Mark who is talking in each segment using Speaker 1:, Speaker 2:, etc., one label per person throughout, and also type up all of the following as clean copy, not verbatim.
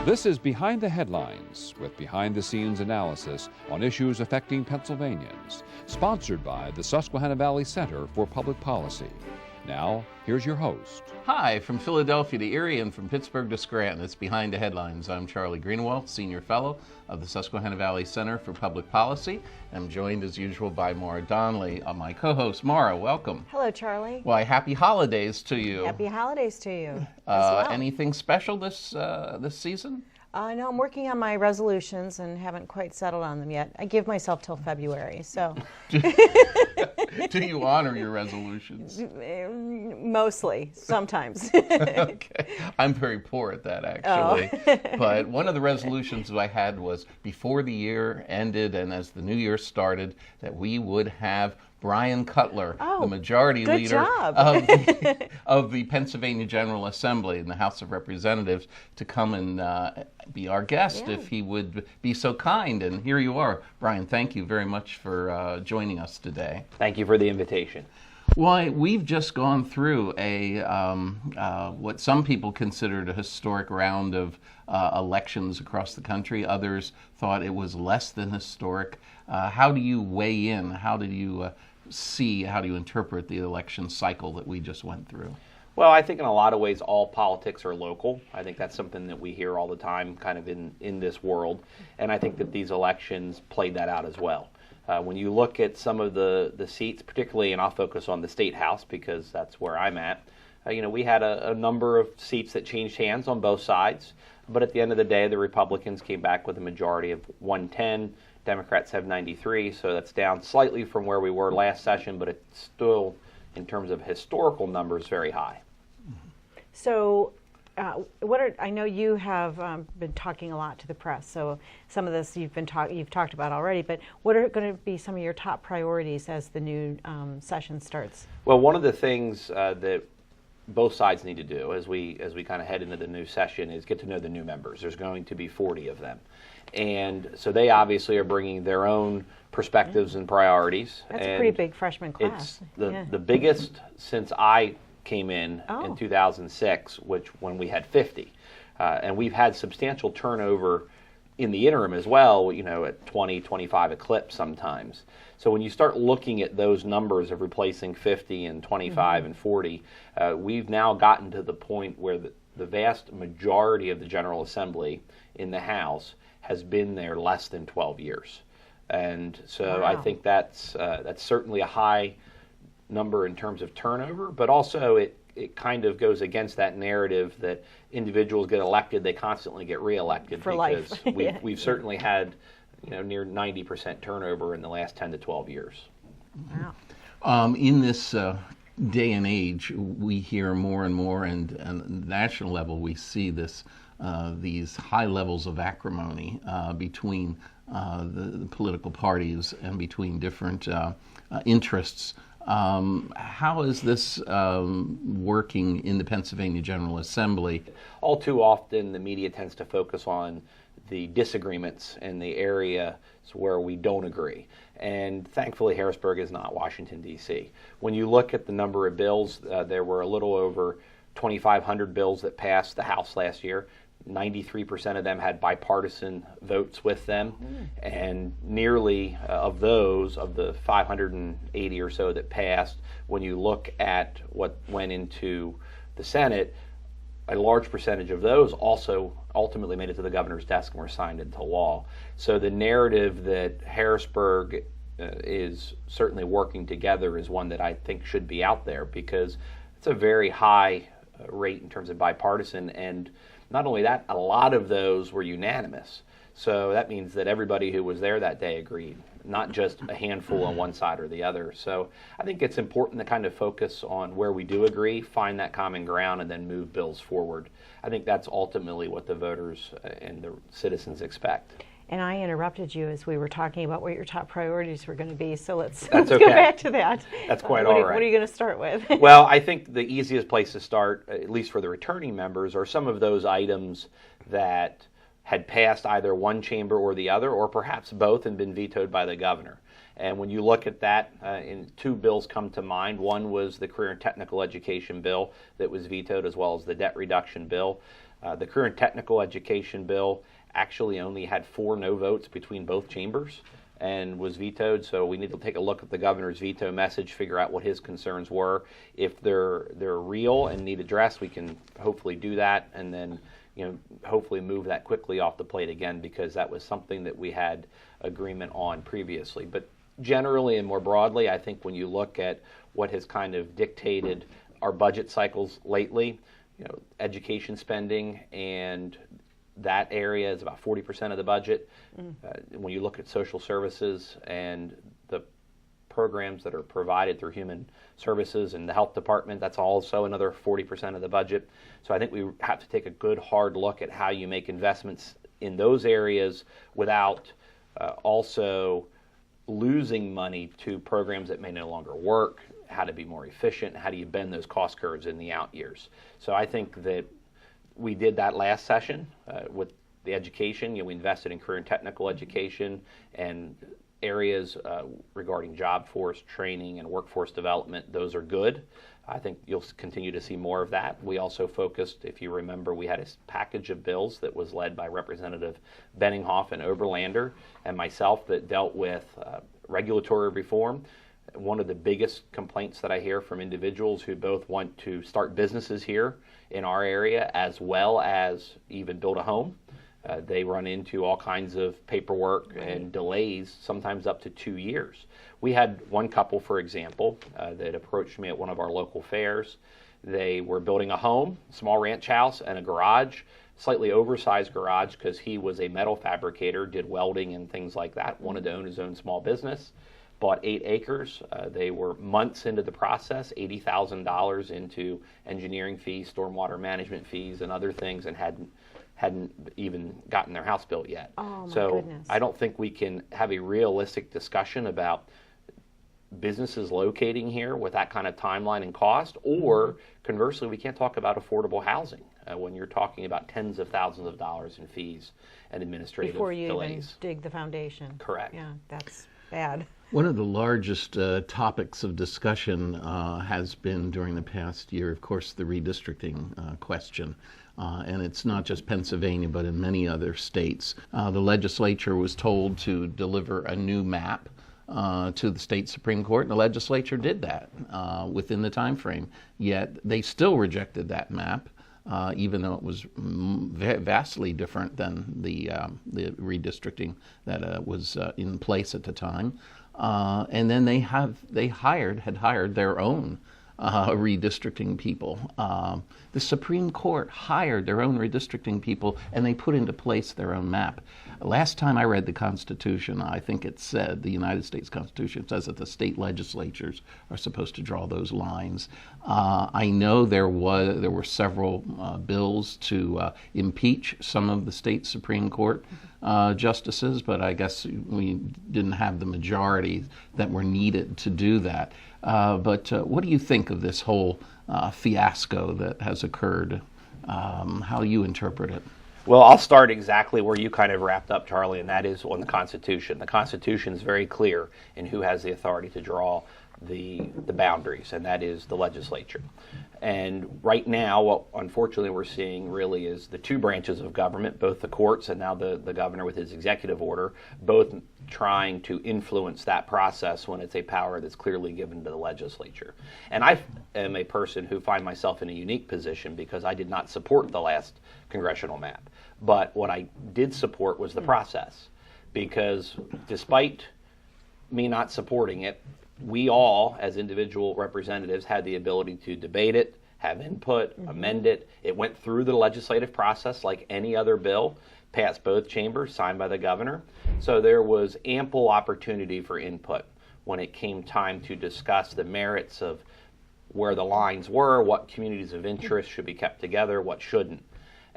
Speaker 1: This is Behind the Headlines, with behind-the-scenes analysis on issues affecting Pennsylvanians, sponsored by the Susquehanna Valley Center for Public Policy. Now, here's your host.
Speaker 2: Hi, from Philadelphia to Erie and from Pittsburgh to Scranton. It's Behind the Headlines. I'm Charlie Greenwald, Senior Fellow of the Susquehanna Valley Center for Public Policy. I'm joined, as usual, by Maura Donnelly, my co-host. Maura, welcome.
Speaker 3: Hello, Charlie.
Speaker 2: Why, happy holidays to you.
Speaker 3: Happy holidays to you as well.
Speaker 2: Anything special this season?
Speaker 3: No, I'm working on my resolutions and haven't quite settled on them yet. I give myself till February, so.
Speaker 2: Do you honor your resolutions?
Speaker 3: Mostly, sometimes.
Speaker 2: Okay. I'm very poor at that, actually.
Speaker 3: Oh.
Speaker 2: But one of the resolutions I had was before the year ended and as the new year started, that we would have Bryan Cutler, the majority leader of the Pennsylvania General Assembly in the House of Representatives, to come and be our guest if he would be so kind. And here you are. Bryan, thank you very much for joining us today.
Speaker 4: Thank you for the invitation.
Speaker 2: Well, we've just gone through a what some people considered a historic round of elections across the country. Others thought it was less than historic. How do you weigh in? How do you how do you interpret the election cycle that we just went through?
Speaker 4: Well, I think in a lot of ways all politics are local. I think that's something that we hear all the time kind of in this world. And I think that these elections played that out as well. When you look at some of the seats, particularly, and I'll focus on the State House because that's where I'm at, we had a number of seats that changed hands on both sides. But at the end of the day, the Republicans came back with a majority of 110. Democrats have 93, so that's down slightly from where we were last session, but it's still, in terms of historical numbers, very high.
Speaker 3: So I know you have been talking a lot to the press, so some of this you've talked about already, but what are going to be some of your top priorities as the new session starts? Well,
Speaker 4: one of the things that both sides need to do as we kind of head into the new session is get to know the new members. There's going to be 40 of them. And so they obviously are bringing their own perspectives and priorities.
Speaker 3: That's a pretty big freshman class.
Speaker 4: It's the biggest since I came in 2006, when we had 50. And we've had substantial turnover in the interim as well, at 20, 25 a clip sometimes. So when you start looking at those numbers of replacing 50 and 25 and 40, we've now gotten to the point where the vast majority of the General Assembly in the House has been there less than 12 years. And so I think that's certainly a high number in terms of turnover, but also it kind of goes against that narrative that individuals get elected, they constantly get reelected.
Speaker 3: For
Speaker 4: because
Speaker 3: life.
Speaker 4: we've certainly had near 90% turnover in the last 10 to 12 years.
Speaker 3: Wow.
Speaker 2: In this day and age, we hear more and more, and on the national level, we see these high levels of acrimony between the political parties and between different interests. How is this working in the Pennsylvania General Assembly?
Speaker 4: All too often, the media tends to focus on the disagreements in the areas where we don't agree. And thankfully, Harrisburg is not Washington, D.C. When you look at the number of bills, there were a little over 2,500 bills that passed the House last year. 93% of them had bipartisan votes with them, and nearly of those, of the 580 or so that passed, when you look at what went into the Senate, a large percentage of those also ultimately made it to the governor's desk and were signed into law. So the narrative that Harrisburg is certainly working together is one that I think should be out there, because it's a very high rate in terms of bipartisan, and not only that, a lot of those were unanimous. So that means that everybody who was there that day agreed, not just a handful on one side or the other. So I think it's important to kind of focus on where we do agree, find that common ground, and then move bills forward. I think that's ultimately what the voters and the citizens expect.
Speaker 3: And I interrupted you as we were talking about what your top priorities were going to be, so let's
Speaker 4: okay.
Speaker 3: Go back to that.
Speaker 4: That's quite all right.
Speaker 3: What are you going to start with?
Speaker 4: Well, I think the easiest place to start, at least for the returning members, are some of those items that had passed either one chamber or the other, or perhaps both, and been vetoed by the governor. And when you look at that, two bills come to mind. One was the Career and Technical Education bill that was vetoed, as well as the debt reduction bill. The current technical education bill actually only had 4 no votes between both chambers and was vetoed, so we need to take a look at the governor's veto message, figure out what his concerns were. If they're real and need addressed, we can hopefully do that, and then hopefully move that quickly off the plate again, because that was something that we had agreement on previously. But generally and more broadly, I think when you look at what has kind of dictated our budget cycles lately, education spending, and that area is about 40% of the budget. When you look at social services and the programs that are provided through human services and the health department, that's also another 40% of the budget. So I think we have to take a good hard look at how you make investments in those areas without also losing money to programs that may no longer work, how to be more efficient, how do you bend those cost curves in the out years. So I think that we did that last session with the education. We invested in career and technical education and areas regarding job force training and workforce development. Those are good. I think you'll continue to see more of that. We also focused, if you remember, we had a package of bills that was led by Representative Benninghoff and Oberlander and myself that dealt with regulatory reform. One of the biggest complaints that I hear from individuals who both want to start businesses here in our area as well as even build a home, they run into all kinds of paperwork and delays, sometimes up to 2 years. We had one couple, for example, that approached me at one of our local fairs. They were building a home, small ranch house, and a garage, slightly oversized garage because he was a metal fabricator, did welding and things like that, wanted to own his own small business. Bought 8 acres. They were months into the process, $80,000 into engineering fees, stormwater management fees, and other things, and hadn't even gotten their house built yet.
Speaker 3: Oh, my
Speaker 4: so
Speaker 3: goodness.
Speaker 4: I don't think we can have a realistic discussion about businesses locating here with that kind of timeline and cost, or conversely, we can't talk about affordable housing when you're talking about tens of thousands of dollars in fees and administrative
Speaker 3: Before you
Speaker 4: delays.
Speaker 3: even dig the foundation.
Speaker 4: Correct.
Speaker 3: Yeah, that's bad.
Speaker 2: One of the largest topics of discussion has been during the past year, of course, the redistricting question. And it's not just Pennsylvania, but in many other states. The legislature was told to deliver a new map to the state Supreme Court, and the legislature did that within the time frame. Yet they still rejected that map, even though it was vastly different than the redistricting that was in place at the time. And then they had hired their own redistricting people. The Supreme Court hired their own redistricting people, and they put into place their own map. Last time I read the Constitution, I think it said, the United States Constitution says that the state legislatures are supposed to draw those lines. I know there were several bills to impeach some of the state Supreme Court justices, but I guess we didn't have the majority that were needed to do that. But what do you think of this whole fiasco that has occurred? How do you interpret it?
Speaker 4: Well, I'll start exactly where you kind of wrapped up, Charlie, and that is on the Constitution. The Constitution is very clear in who has the authority to draw the boundaries, and that is the legislature. And right now, what unfortunately we're seeing really is the two branches of government, both the courts and now the governor with his executive order, both trying to influence that process when it's a power that's clearly given to the legislature. And I am a person who find myself in a unique position because I did not support the last congressional map. But what I did support was the process, because despite me not supporting it, we all, as individual representatives, had the ability to debate it, have input, amend it. It went through the legislative process like any other bill, passed both chambers, signed by the governor. So there was ample opportunity for input when it came time to discuss the merits of where the lines were, what communities of interest should be kept together, what shouldn't.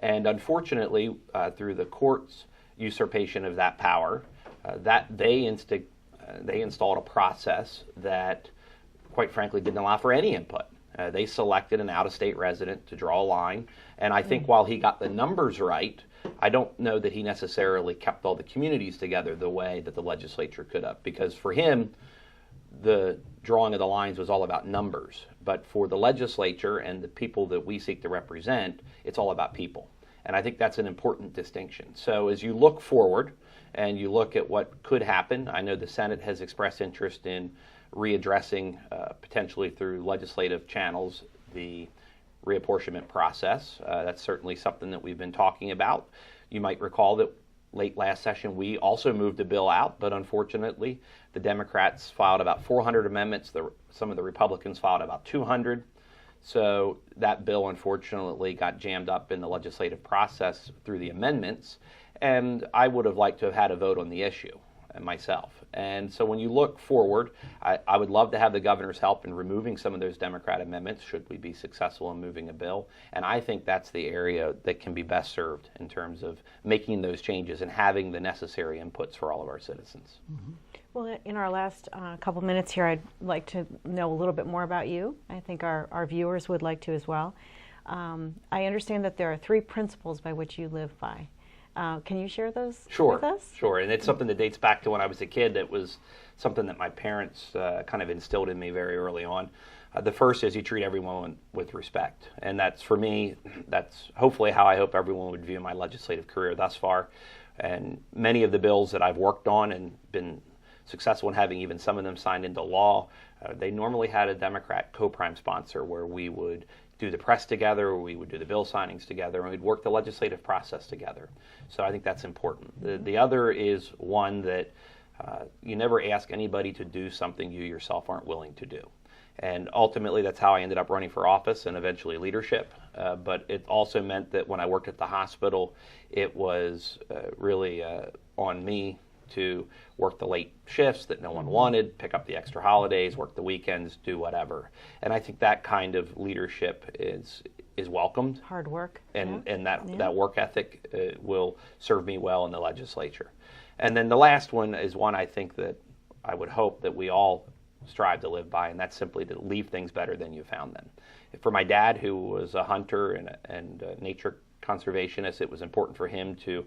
Speaker 4: And unfortunately, through the court's usurpation of that power, they installed a process that, quite frankly, didn't allow for any input. They selected an out-of-state resident to draw a line, and I think while he got the numbers right, I don't know that he necessarily kept all the communities together the way that the legislature could have, because for him, the drawing of the lines was all about numbers. But for the legislature and the people that we seek to represent, it's all about people. And I think that's an important distinction. So as you look forward and you look at what could happen, I know the Senate has expressed interest in readdressing, potentially through legislative channels, the reapportionment process. That's certainly something that we've been talking about. You might recall that late last session we also moved a bill out, but unfortunately the Democrats filed about 400 amendments. Some of the Republicans filed about 200. So that bill unfortunately got jammed up in the legislative process through the amendments, and I would have liked to have had a vote on the issue myself. And so when you look forward, I would love to have the governor's help in removing some of those Democrat amendments should we be successful in moving a bill. And I think that's the area that can be best served in terms of making those changes and having the necessary inputs for all of our citizens.
Speaker 3: Mm-hmm. Well, in our last couple minutes here, I'd like to know a little bit more about you. I think our viewers would like to as well. I understand that there are 3 principles by which you live by. Can you share those with us?
Speaker 4: Sure, and it's something that dates back to when I was a kid. That was something that my parents kind of instilled in me very early on. The first is you treat everyone with respect, and that's, for me, that's hopefully how I hope everyone would view my legislative career thus far. And many of the bills that I've worked on and been successful in having even some of them signed into law, they normally had a Democrat co-prime sponsor where we would do the press together, or we would do the bill signings together, and we'd work the legislative process together. So I think that's important. The other is one that you never ask anybody to do something you yourself aren't willing to do. And ultimately, that's how I ended up running for office and eventually leadership. But it also meant that when I worked at the hospital, it was really on me to work the late shifts that no one wanted, pick up the extra holidays, work the weekends, do whatever. And I think that kind of leadership is welcomed.
Speaker 3: Hard work.
Speaker 4: And that work ethic will serve me well in the legislature. And then the last one is one I think that I would hope that we all strive to live by, and that's simply to leave things better than you found them. For my dad, who was a hunter and a nature conservationist, it was important for him to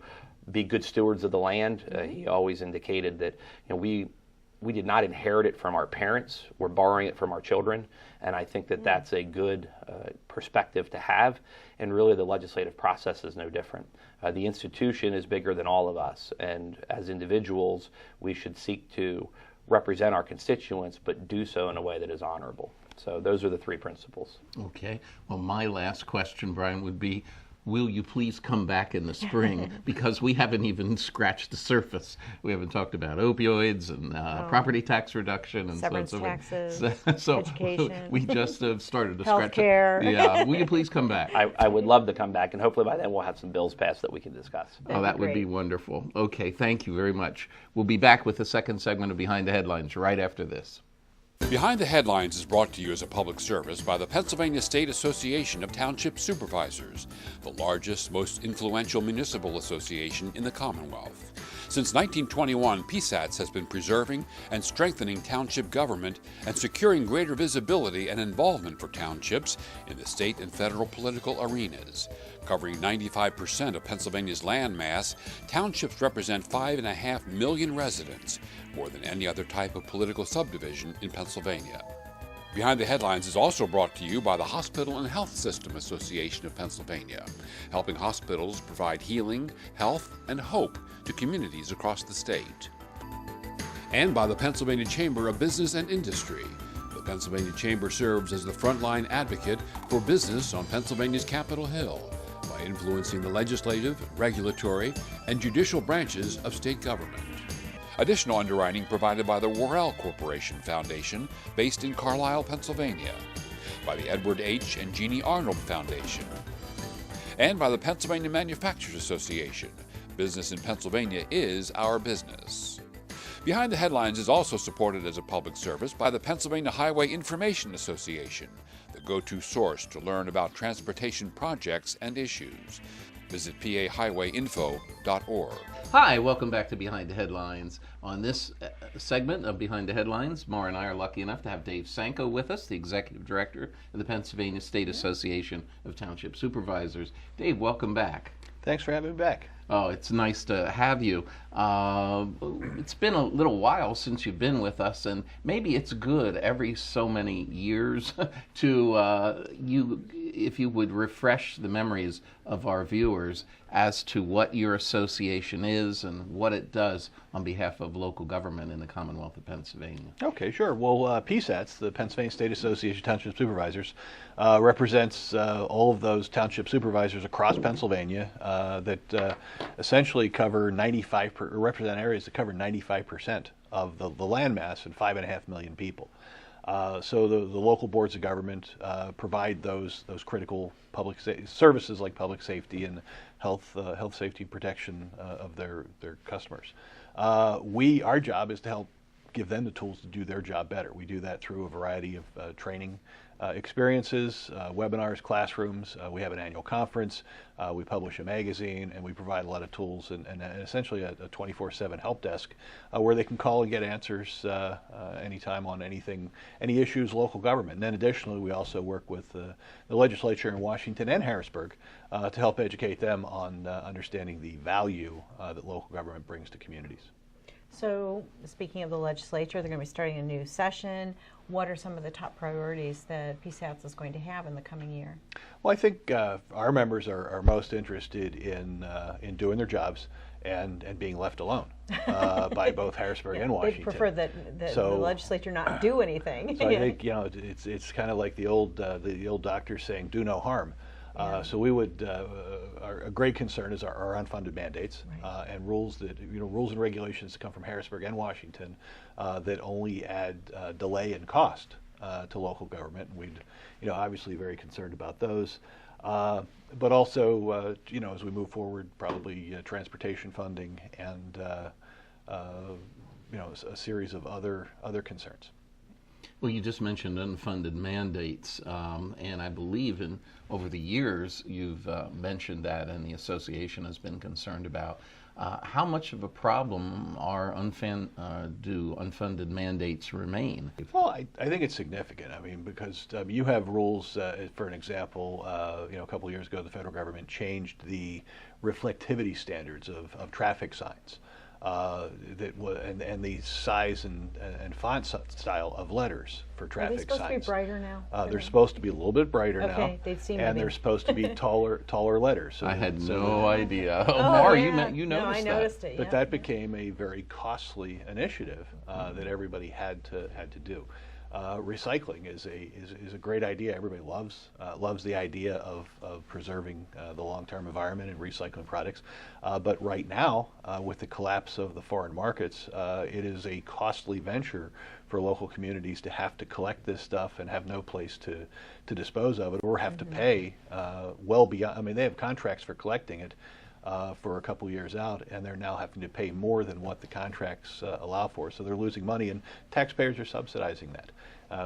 Speaker 4: be good stewards of the land. He always indicated that we did not inherit it from our parents. We're borrowing it from our children. And I think that that's a good perspective to have. And really the legislative process is no different. The institution is bigger than all of us. And as individuals, we should seek to represent our constituents, but do so in a way that is honorable. So those are the 3 principles.
Speaker 2: Okay. Well, my last question, Bryan, would be, will you please come back in the spring? Because we haven't even scratched the surface. We haven't talked about opioids and property tax reduction and
Speaker 3: severance
Speaker 2: so
Speaker 3: taxes,
Speaker 2: so
Speaker 3: education.
Speaker 2: We just have started to scratch.
Speaker 3: Healthcare.
Speaker 2: Yeah. Will you please come back?
Speaker 4: I would love to come back, and hopefully by then we'll have some bills passed that we can discuss.
Speaker 2: That would be wonderful. Okay, thank you very much. We'll be back with the second segment of Behind the Headlines right after this.
Speaker 1: Behind the Headlines is brought to you as a public service by the Pennsylvania State Association of Township Supervisors, the largest, most influential municipal association in the Commonwealth. Since 1921, PSATS has been preserving and strengthening township government and securing greater visibility and involvement for townships in the state and federal political arenas. Covering 95% of Pennsylvania's land mass, townships represent 5.5 million residents, more than any other type of political subdivision in Pennsylvania. Behind the Headlines is also brought to you by the Hospital and Health System Association of Pennsylvania, helping hospitals provide healing, health, and hope to communities across the state. And by the Pennsylvania Chamber of Business and Industry. The Pennsylvania Chamber serves as the frontline advocate for business on Pennsylvania's Capitol Hill by influencing the legislative, regulatory, and judicial branches of state government. Additional underwriting provided by the Worrell Corporation Foundation, based in Carlisle, Pennsylvania, by the Edward H. and Jeannie Arnold Foundation, and by the Pennsylvania Manufacturers Association. Business in Pennsylvania is our business. Behind the Headlines is also supported as a public service by the Pennsylvania Highway Information Association, the go-to source to learn about transportation projects and issues. Visit pahighwayinfo.org.
Speaker 2: Hi, welcome back to Behind the Headlines. On this segment of Behind the Headlines, Maura and I are lucky enough to have Dave Sanko with us, the Executive Director of the Pennsylvania State Association of Township Supervisors. Dave, welcome back.
Speaker 5: Thanks for having me back.
Speaker 2: Oh, it's nice to have you. It's been a little while since you've been with us, and maybe it's good every so many years to if you would refresh the memories of our viewers as to what your association is and what it does on behalf of local government in the Commonwealth of Pennsylvania.
Speaker 5: Okay, sure. Well, PSATS, the Pennsylvania State Association of Township Supervisors, represents all of those township supervisors across Pennsylvania that essentially cover represent areas that cover 95% of the landmass and 5.5 million people. So the local boards of government provide those critical public services like public safety and health safety protection of their customers. Our job is to help give them the tools to do their job better. We do that through a variety of training experiences, webinars, classrooms. We have an annual conference. We publish a magazine, and we provide a lot of tools and essentially a 24/7 help desk where they can call and get answers anytime on any issues local government. And then additionally, we also work with the legislature in Washington and Harrisburg to help educate them on understanding the value that local government brings to communities.
Speaker 3: So, speaking of the legislature, they're going to be starting a new session. What are some of the top priorities that PSATS is going to have in the coming year?
Speaker 5: Well, I think our members are most interested in doing their jobs and being left alone by both Harrisburg and Washington.
Speaker 3: They prefer that the legislature not do anything.
Speaker 5: So I think it's kind of like the old doctor saying, "Do no harm." So we would a great concern is our unfunded mandates and rules and regulations that come from Harrisburg and Washington that only add delay and cost to local government. And we'd obviously very concerned about those, but also as we move forward, probably transportation funding and a series of other concerns.
Speaker 2: Well, you just mentioned unfunded mandates, and I believe over the years you've mentioned that, and the association has been concerned about. How much of a problem do unfunded mandates remain?
Speaker 5: Well, I think it's significant. I mean, because you have rules. For an example, a couple of years ago, the federal government changed the reflectivity standards of traffic signs. And the size and font style of letters for traffic signs.
Speaker 3: Are they supposed to be brighter now?
Speaker 5: They're supposed to be a little bit brighter now.
Speaker 3: Okay, they seem to be.
Speaker 5: And they're supposed to be taller letters.
Speaker 2: So I had no idea. Mara, you noticed
Speaker 3: that. I noticed it.
Speaker 5: But that became a very costly initiative that everybody had to do. Recycling is a great idea. Everybody loves the idea of preserving the long-term environment and recycling products. But right now, with the collapse of the foreign markets, it is a costly venture for local communities to have to collect this stuff and have no place to dispose of it, or have to pay well beyond. I mean, they have contracts for collecting it for a couple years out, and they're now having to pay more than what the contracts allow for. So they're losing money, and taxpayers are subsidizing that.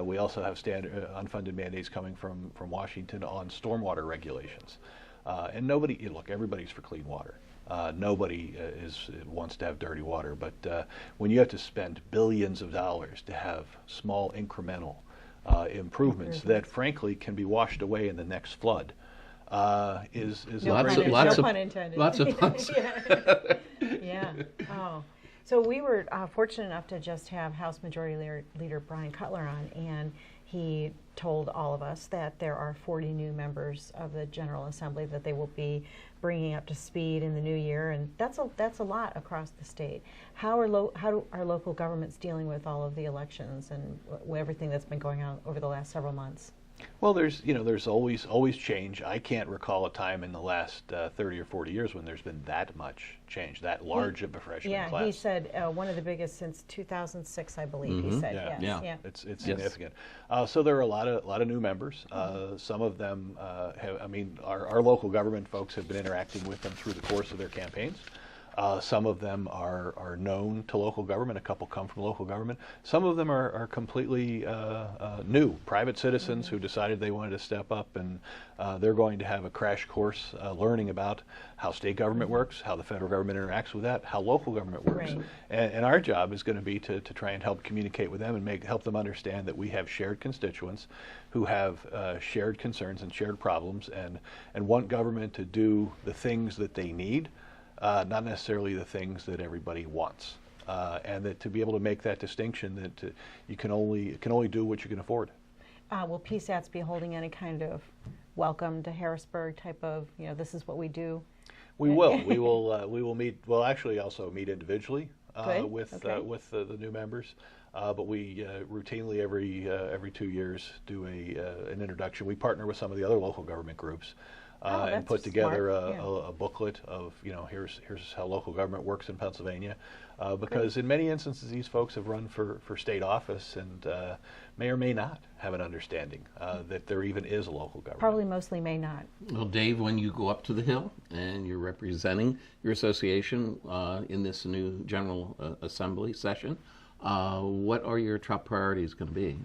Speaker 5: We also have unfunded mandates coming from Washington on stormwater regulations. And everybody's for clean water. Nobody wants to have dirty water, but when you have to spend billions of dollars to have small incremental improvements that frankly can be washed away in the next flood, is
Speaker 3: no pun intended.
Speaker 2: Lots of puns.
Speaker 3: Yeah. Oh. So we were fortunate enough to just have House Majority Leader Bryan Cutler on, and he told all of us that there are 40 new members of the General Assembly that they will be bringing up to speed in the new year, and that's a lot across the state. How are local governments dealing with all of the elections and everything that's been going on over the last several months?
Speaker 5: Well, there's always change. I can't recall a time in the last 30 or 40 years when there's been that much change, that large of a freshman class.
Speaker 3: Yeah, he said one of the biggest since 2006, I believe. He said,
Speaker 5: yeah. It's significant. So there are a lot of new members. Some of them our local government folks have been interacting with them through the course of their campaigns. Some of them are known to local government. A couple come from local government. Some of them are completely new, private citizens who decided they wanted to step up, and they're going to have a crash course learning about how state government works, how the federal government interacts with that, how local government works.
Speaker 3: Right.
Speaker 5: And our job is going to be to try and help communicate with them and help them understand that we have shared constituents who have shared concerns and shared problems and want government to do the things that they need. not necessarily the things that everybody wants. And that to be able to make that distinction that you can only do what you can afford.
Speaker 3: Will PSATs be holding any kind of welcome to Harrisburg type of, this is what we do?
Speaker 5: We will. We will meet. Well, actually, also meet individually with the new members. But we routinely every 2 years do an introduction. We partner with some of the other local government groups. And put together a booklet of, here's how local government works in Pennsylvania, because in many instances these folks have run for state office and may or may not have an understanding that there even is a local government.
Speaker 3: Probably mostly may not.
Speaker 2: Well, Dave, when you go up to the Hill and you're representing your association in this new General Assembly session, what are your top priorities going to be?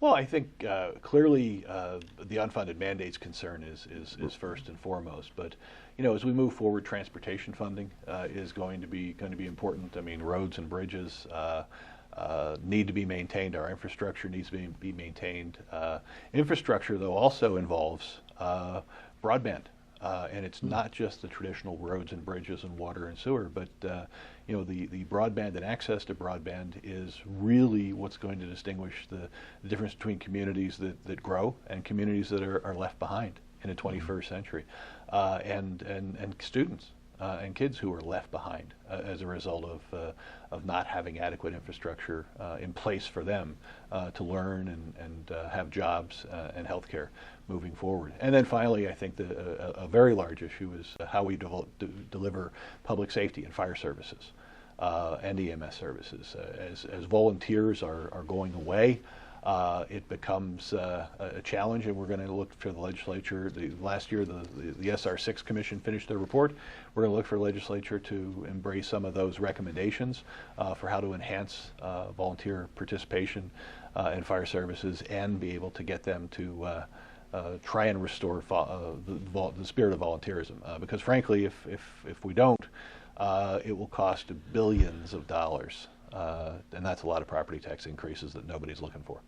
Speaker 5: Well, I think clearly the unfunded mandates concern is first and foremost. But as we move forward, transportation funding is going to be important. I mean, roads and bridges need to be maintained. Our infrastructure needs to be maintained. Infrastructure, though, also involves broadband. And it's not just the traditional roads and bridges and water and sewer, but the broadband and access to broadband is really what's going to distinguish the difference between communities that grow and communities that are left behind in the 21st century, and students and kids who are left behind as a result of not having adequate infrastructure in place for them to learn and have jobs and health care moving forward. And then finally, I think a very large issue is how we deliver public safety and fire services and EMS services. As volunteers are going away, it becomes a challenge, and we're going to look for the legislature. Last year, the SR6 Commission finished their report. We're going to look for the legislature to embrace some of those recommendations for how to enhance volunteer participation in fire services and be able to get them to try and restore the spirit of volunteerism. Because frankly, if we don't, it will cost billions of dollars. And that's a lot of property tax increases that nobody's looking for.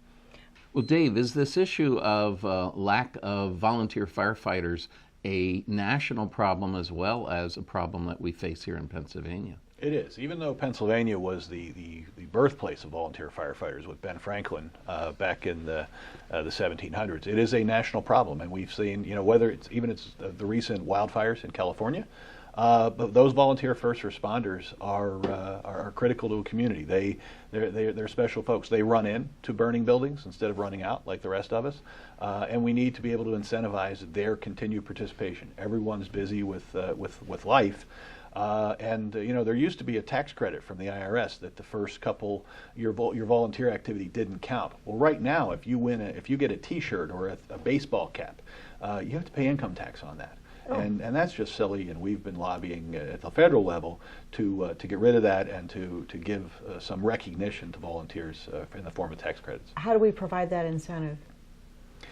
Speaker 2: Well, Dave, is this issue of lack of volunteer firefighters a national problem as well as a problem that we face here in Pennsylvania?
Speaker 5: It is. Even though Pennsylvania was the birthplace of volunteer firefighters with Ben Franklin back in the 1700s, it is a national problem. And we've seen, whether it's the recent wildfires in California, but those volunteer first responders are critical to a community. They're special folks. They run in to burning buildings instead of running out like the rest of us, and we need to be able to incentivize their continued participation. Everyone's busy with life, and there used to be a tax credit from the IRS that the first couple your volunteer activity didn't count. Well, right now, if you get a T-shirt or a baseball cap, you have to pay income tax on that. Oh. And that's just silly, and we've been lobbying at the federal level to get rid of that and to give some recognition to volunteers in the form of tax credits.
Speaker 3: How do we provide that incentive?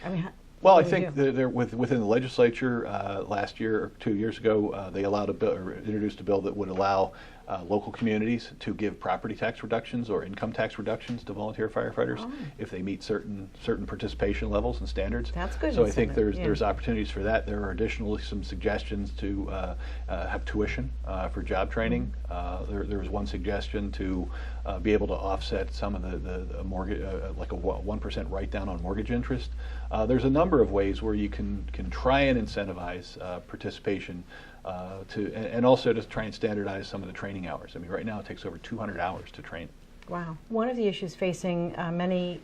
Speaker 3: I mean,
Speaker 5: well, I think within the legislature last year or 2 years ago, they introduced a bill that would allow local communities to give property tax reductions or income tax reductions to volunteer firefighters if they meet certain participation levels and standards.
Speaker 3: That's good.
Speaker 5: So I think there's opportunities for that. There are additionally some suggestions to have tuition for job training. There was one suggestion to be able to offset some of the mortgage, like a 1% write down on mortgage interest. There's a number of ways where you can try and incentivize participation and also to try and standardize some of the training hours. I mean, right now it takes over 200 hours to train.
Speaker 3: Wow. One of the issues facing many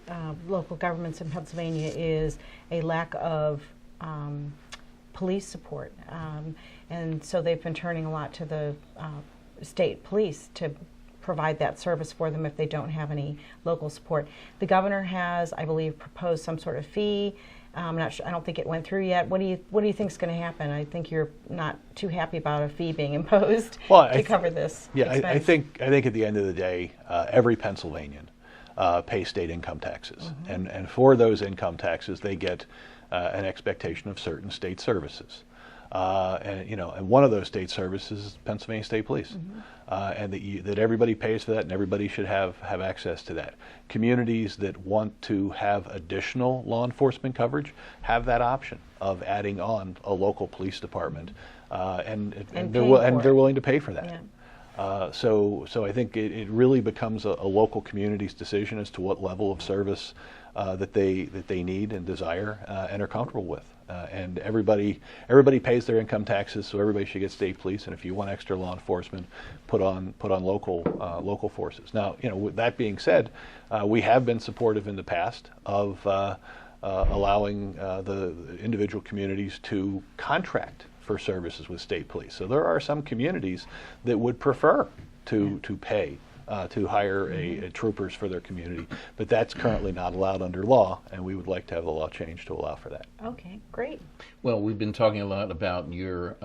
Speaker 3: local governments in Pennsylvania is a lack of police support. And so they've been turning a lot to the state police to provide that service for them if they don't have any local support. The governor has, I believe, proposed some sort of fee. I'm not sure, I don't think it went through yet. What do you think is going to happen? I think you're not too happy about a fee being imposed to cover this.
Speaker 5: Yeah, I think at the end of the day, every Pennsylvanian pays state income taxes, and for those income taxes, they get an expectation of certain state services. And one of those state services is Pennsylvania State Police, and that everybody pays for that, and everybody should have access to that. Communities that want to have additional law enforcement coverage have that option of adding on a local police department, and they're willing to pay for that. Yeah. So I think it really becomes a local community's decision as to what level of service that they need and desire and are comfortable with. And everybody pays their income taxes, so everybody should get state police. And if you want extra law enforcement, put on local forces. Now, with that being said, we have been supportive in the past of allowing the individual communities to contract for services with state police. So there are some communities that would prefer to pay to hire a troopers for their community, but that's currently not allowed under law, and we would like to have the law changed to allow for that.
Speaker 3: Okay, great.
Speaker 2: Well, we've been talking a lot about your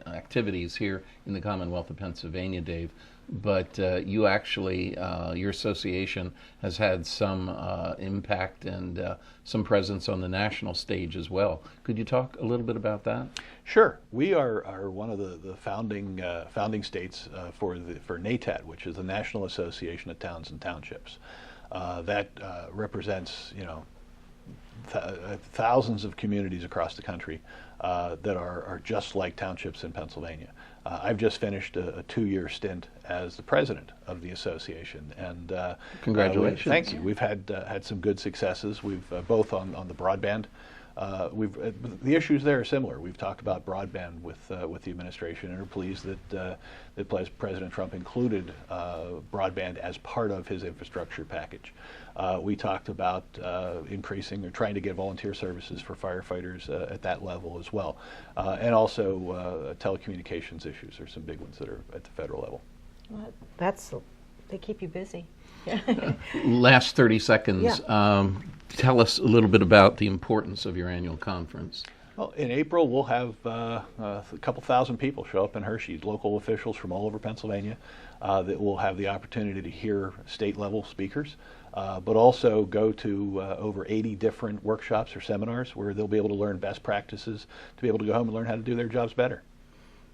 Speaker 2: activities here in the Commonwealth of Pennsylvania, Dave, but you actually, your association has had some impact and some presence on the national stage as well. Could you talk a little bit about that?
Speaker 5: Sure. We are one of the founding states for NATAD, which is the National Association of Towns and Townships. That represents thousands of communities across the country that are just like townships in Pennsylvania. I've just finished a 2-year stint as the president of the association, and
Speaker 2: congratulations!
Speaker 5: Thank you. We've had some good successes. We've both on the broadband. The issues there are similar. We've talked about broadband with the administration, and are pleased that President Trump included broadband as part of his infrastructure package. We talked about increasing or trying to get volunteer services for firefighters at that level as well, and also telecommunications issues are some big ones that are at the federal level.
Speaker 3: Well, they keep you busy.
Speaker 2: Last 30 seconds.
Speaker 5: Yeah.
Speaker 2: Tell us a little bit about the importance of your annual conference.
Speaker 5: Well, in April, we'll have a couple thousand people show up in Hershey, local officials from all over Pennsylvania that will have the opportunity to hear state-level speakers, but also go to over 80 different workshops or seminars where they'll be able to learn best practices to be able to go home and learn how to do their jobs better.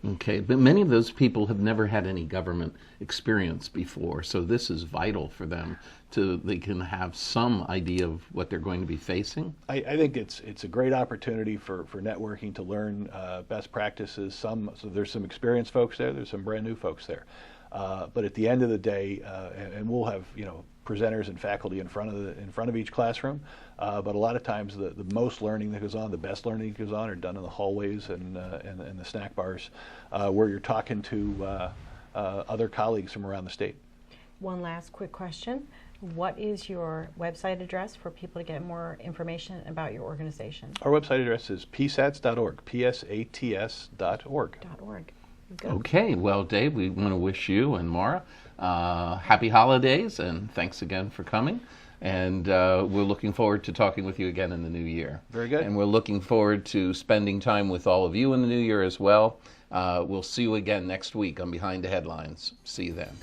Speaker 2: Okay, but many of those people have never had any government experience before, so this is vital for them they can have some idea of what they're going to be facing.
Speaker 5: I think it's a great opportunity for networking to learn best practices. So there's some experienced folks there, there's some brand new folks there. But at the end of the day, and we'll have presenters and faculty in front of each classroom. But a lot of times the most learning that goes on, the best learning that goes on, are done in the hallways and the snack bars, where you're talking to other colleagues from around the state.
Speaker 3: One last quick question. What is your website address for people to get more information about your organization?
Speaker 5: Our website address is psats.org, psats.org.
Speaker 2: Okay, well, Dave, we want to wish you and Maura happy holidays, and thanks again for coming. And we're looking forward to talking with you again in the new year.
Speaker 5: Very good.
Speaker 2: And we're looking forward to spending time with all of you in the new year as well. We'll see you again next week on Behind the Headlines. See you then.